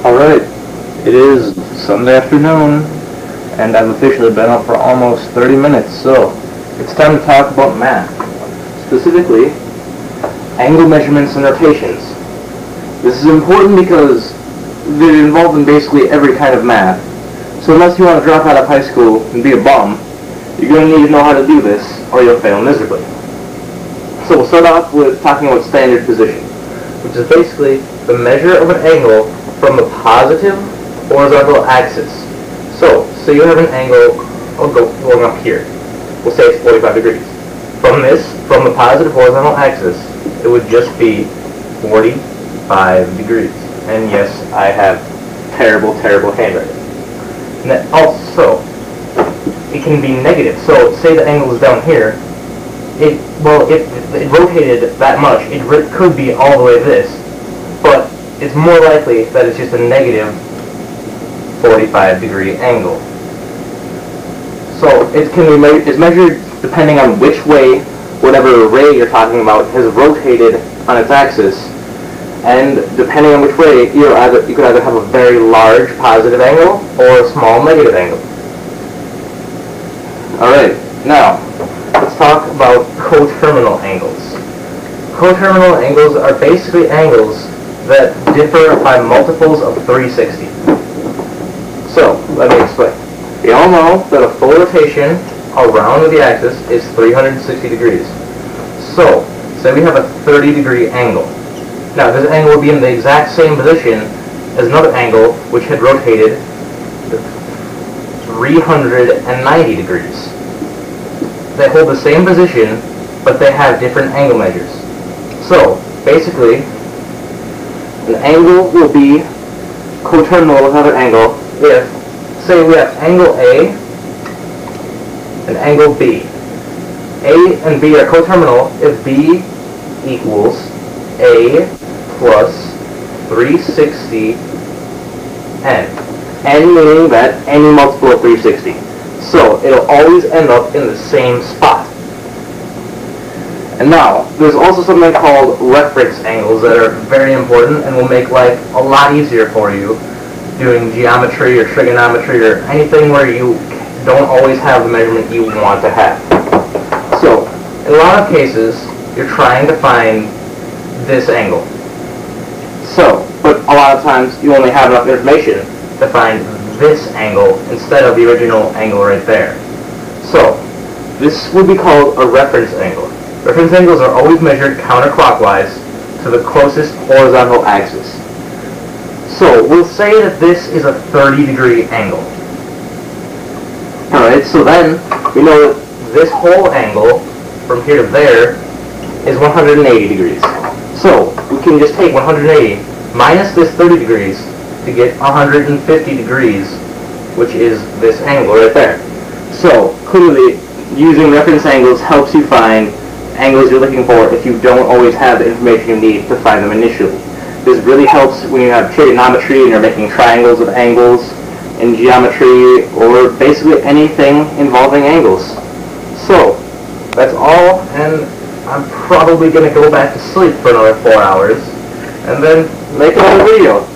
Alright, it is Sunday afternoon, and I've officially been up for almost 30 minutes, so it's time to talk about math. Specifically, angle measurements and rotations. This is important because they're involved in basically every kind of math. So unless you want to drop out of high school and be a bum, you're going to need to know how to do this, or you'll fail miserably. So we'll start off with talking about standard position, which is basically the measure of an angle from the positive horizontal axis. So you have an angle, going up here. We'll say it's 45 degrees. From the positive horizontal axis, it would just be 45 degrees. And yes, I have terrible, terrible handwriting. And also, it can be negative. So say the angle is down here. If it rotated that much, it could be all the way this, but it's more likely that it's just a negative 45 degree angle. So it's measured depending on which way whatever ray you're talking about has rotated on its axis, and depending on which way you could either have a very large positive angle or a small negative angle. Alright, now let's talk about coterminal angles. Coterminal angles are basically angles that differ by multiples of 360. So, let me explain. We all know that a full rotation around the axis is 360 degrees. So, say we have a 30 degree angle. Now, this angle would be in the exact same position as another angle which had rotated 390 degrees. They hold the same position, but they have different angle measures. So, basically, an angle will be coterminal with another angle if, say, we have angle A and angle B. A and B are coterminal if B equals A plus 360 n. N meaning that any multiple of 360. So it'll always end up in the same spot. And now, there's also something called reference angles that are very important and will make life a lot easier for you doing geometry or trigonometry or anything where you don't always have the measurement you want to have. So, in a lot of cases, you're trying to find this angle. So, but a lot of times you only have enough information to find this angle instead of the original angle right there. So, this would be called a reference angle. Reference angles are always measured counterclockwise to the closest horizontal axis. So, we'll say that this is a 30 degree angle. Alright, so then we know that this whole angle from here to there is 180 degrees. So, we can just take 180 minus this 30 degrees to get 150 degrees, which is this angle right there. So, clearly, using reference angles helps you find angles you're looking for if you don't always have the information you need to find them initially. This really helps when you have trigonometry and you're making triangles with angles, in geometry, or basically anything involving angles. So, that's all, and I'm probably going to go back to sleep for another 4 hours, and then make another video.